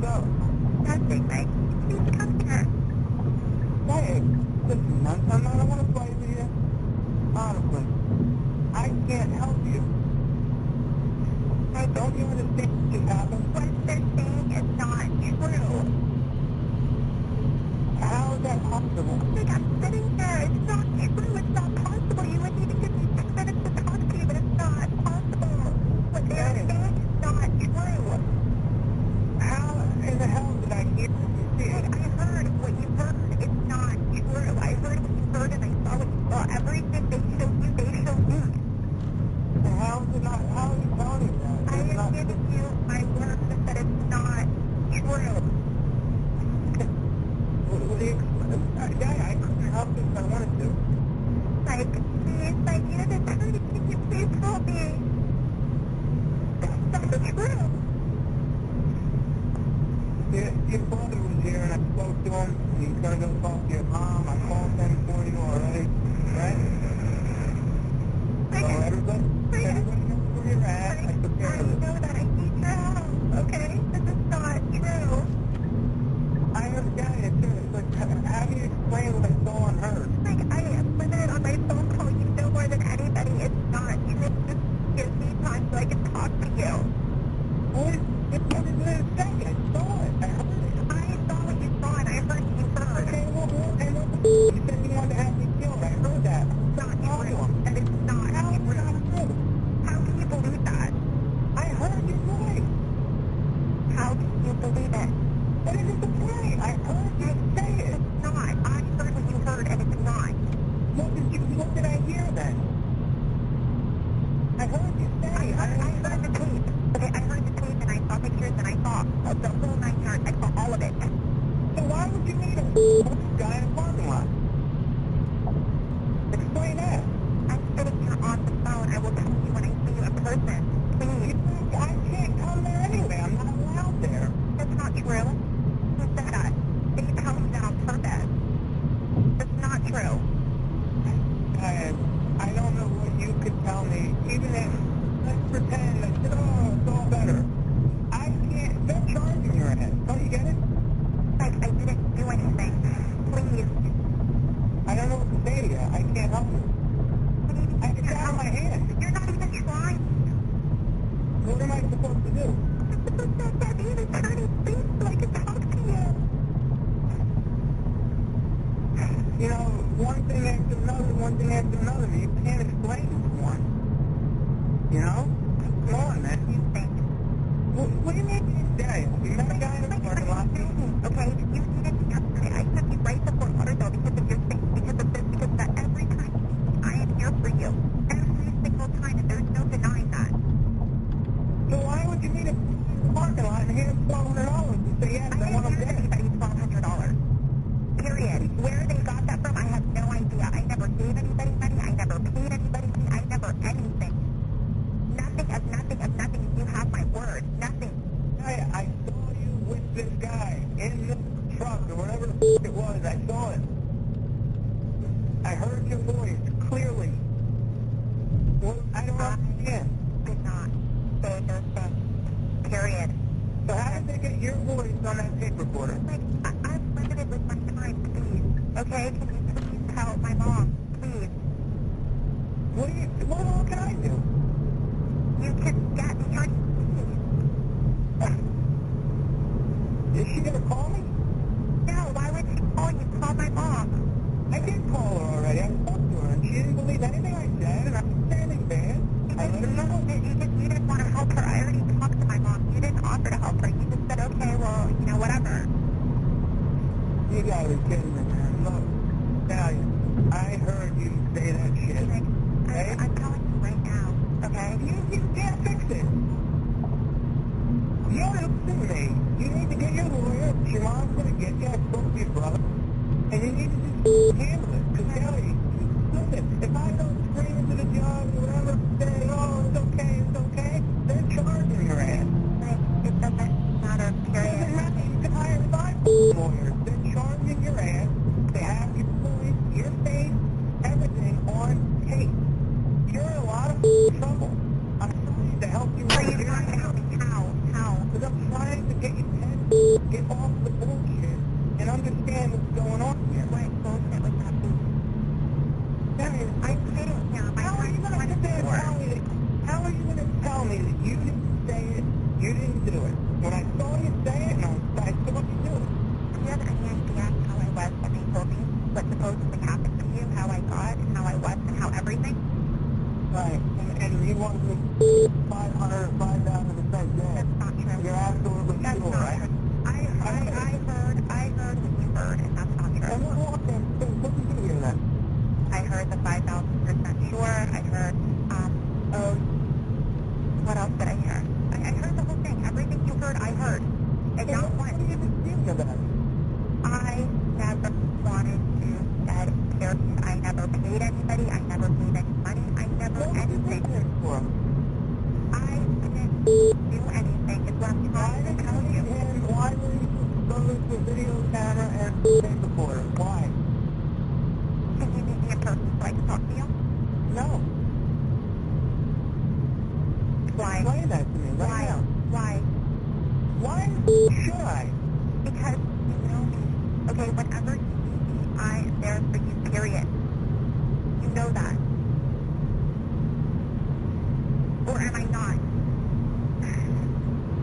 up? Nothing, Mike. Please come here. Hey, listen, man, I don't want to fight with you. Honestly, I can't help you. Mike, Don't you understand what just happened? what they're saying is not true. How is that possible? Like, I'm sitting there. It's not true. It's not possible. You wouldn't even give me 2 minutes to talk to you, but it's not possible. What they're saying is not true. How in the hell did I hear what you said? Like, I heard what you heard. It's not true. I heard what you heard and I saw what you saw. Everything they showed you, they showed me. And how is it not? How are you telling me that? I It's am not giving you my word that it's not true. I couldn't help it if I wanted to. Like, please, I need an attorney. Can you please help me? It's not true. Your brother was here and I spoke to him. He's going to go talk to your mom. I called them for you already. Right? So everybody knows where you're at. I took care of it. I know that. I need your help, okay? This is not true. I understand it too. It's like, how do you explain what I saw on her? Like, I am limited on my phone call. You know more than anybody. It's not true. Just give me time so I can talk to you. What did it say? I saw it. I heard it. I saw what you saw and I heard what you heard. Okay, well, and what the you said you wanted to have me killed. I heard that. It's not true. That is not How is it not true? How can you believe that? I heard your voice. How can you believe it? What is it the point? I heard you say it. It's not. I heard what you heard and it's not. What did I hear then? I heard you say it. I heard the tape. Okay, I heard the tape and I saw pictures and I saw the whole 9 yards. I saw all of it. So why would you need a guy in a parking lot? Explain that. I'm sitting here on the phone. I will tell you when I see you in person. Please. I can't come there anyway. I'm not allowed there. That's not true. Who said that? They tell me that on purpose. That's not true. I don't know what you could tell me. Even if, let's pretend, I said, oh, it's all better. I can't, they're charging your ass. Don't you get it? Like, I didn't do anything. Please. I don't know what to say to you. I can't help you. It's out of my hands. You're not even trying. What am I supposed to do? I'm supposed to get me an attorney, please, so I can talk to you. You know, one thing after another. You can't explain to one. You know? Come on, man. You think? What do you mean you say? You met a guy in the parking lot. Okay, you needed to yesterday. I took you right to Fort Lauderdale because of your thing, because of this, because that every time I am here for you. Every single time, and there's no denying that. So why would you meet him in the parking lot and hand him $1,200 and say, yes, I want him dead? Anybody $1,200. Period. Where they got that from, I have no idea. I never gave anybody money. I never paid anybody money. I never anything. Nothing of nothing of nothing. You have my word. Nothing. I saw you with this guy in the truck or whatever the it was. I saw it. I heard your voice clearly. Well, I don't understand. Did not say those things. Period. So how did they get your voice on that tape recorder? Like, I'm limited with my time, please. Okay? Can you please tell my mom? Please. What all can I do? You can get me on, please. Is she going to call me? No, why would she call you? Call my mom. I did call her already. I spoke to her, and she didn't believe anything I said, and I didn't say anything bad. I let her know. You didn't want to help her. I already talked to my mom. You didn't offer to help her. You just said, okay, well, you know, whatever. You gotta be kidding me, man. Look, Italian, I heard you say that shit. Like, Okay? I'm telling you right now, okay? You can't fix it. You don't listen to me. You need to get your lawyer. Your mom's gonna get you. I spoke to your brother. And you need to just handle it. Because, Kelly, listen, if I don't scream into the judge or whatever, say, oh, it's okay, they're charging your ass. Like, it doesn't matter, It period. doesn't matter. You can hire 5 lawyers. They're charging your ass. They have your voice, your face, everything on tape. You're in a lot of trouble. I'm trying to help you. Are you trying to help me? How? Because I'm trying to get you 10 get off the bullshit and understand what's going on here. What bullshit would that be? I'm kidding now. How are you going to sit there and tell me that? How are you going to tell me that you didn't say it, you didn't do it? When I saw you say it, and I saw you do it. Do you have any idea how I was when they told me what supposedly happened to you, how I got, and how I was, and how everything? Right. And you want me 500 or 5,000% dead. That's not true. You're absolutely That's sure, not right? true. I heard what you heard, and that's not true. And what did you hear then? I heard the 5,000% sure. I heard, what else did I hear? I heard the whole thing. Everything you heard, I heard. And not once. What are you disputing about? I never wanted to dead period. I never paid anybody. I never paid any money. I never anything. For? I didn't do anything. It's what I'm trying to tell you. Why were you exposed to a video camera and tape recorder? Why? Can you meet me in person so I can talk to you? No. Why? Explain that to me right now. Why? Why should I? Because you know me. Okay, whenever you see me, I am there for you, period. You know that. Or am I not?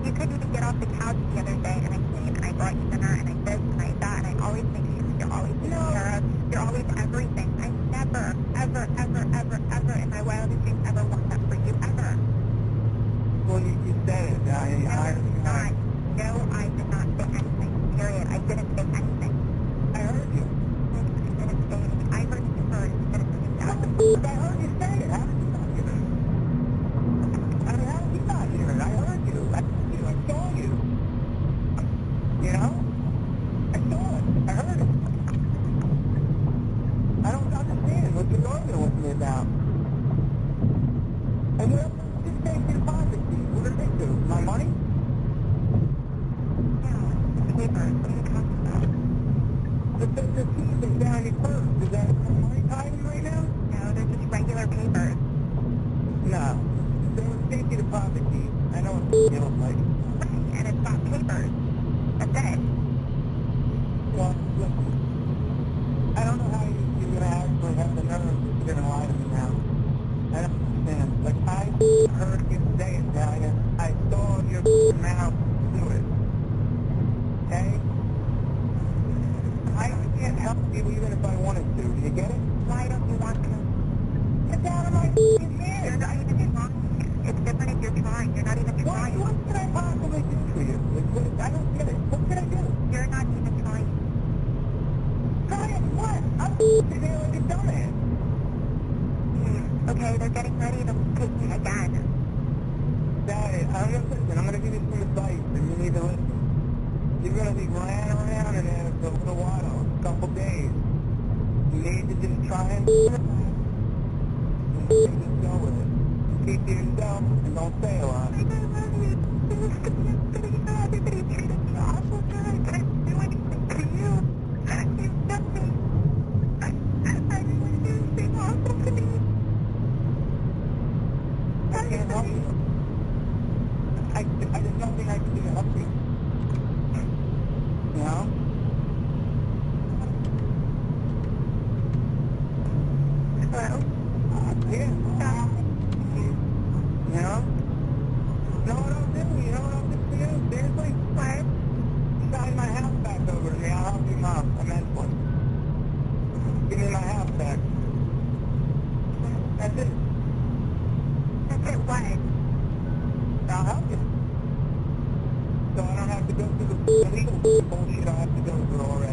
You couldn't even get off the couch the other day, and I came, and I brought you dinner, and I this, and I that, and I always make sure you're always taken care of. You're always everything. I never, ever, ever, ever, ever in my wildest dreams ever want that for you, ever. Well, you said it. No, I did not. No, I did not say anything, period. I didn't say anything. I heard you. I didn't say anything. I heard you heard. You didn't say that. I heard you say it. How did you not hear it? I mean, how did you not hear it? I heard you. I saw you. You know? I saw it. I heard it. I don't understand what you're arguing with me about. And what else did they do deposit fee? What did they do? My money? No, it's papers. What are you talking about? The keys is down your purse. Is that money tied in right now? No, they're just regular papers. No. They were safety deposit keys. I know what it feels like. Right, and it's not papers. That's it. Well, listen. I don't know how you're going to actually have the nerve that you're going to lie to me now. I don't understand. Like, I heard you say it, Dahlia. I saw your mouth do it. Okay? I can't help you even if I wanted to. Do you get it? Why don't you want to? Get out of my head. You're not even trying. It's different if you're trying. You're not even trying. What can I possibly do for you? I don't get it. What can I do? You're not even trying. Trying what? I'm sitting there like a dumbass. Okay, they're getting ready to take me again. Daddy, I'm going to give you some advice, and you need to listen. You're going to be ran around in there for a little while, a couple days. You need to just try and relax, and just go with it. Keep to yourself, and don't say a lot. I love you. Everybody treated me awful, but I couldn't do anything to you. You know me. I didn't want you to be awful to me. I can't help you. There's nothing I can do to help you. You know? Hello? Yeah. You know? Know what I'll do? You know what I'll do for you? Seriously? What? Sign my house back over to me. I'll help you, Mom, immensely. Give me my house back. That's it. That's it, what? I'll help you. So I don't have to go through the legal bullshit I have to go through already.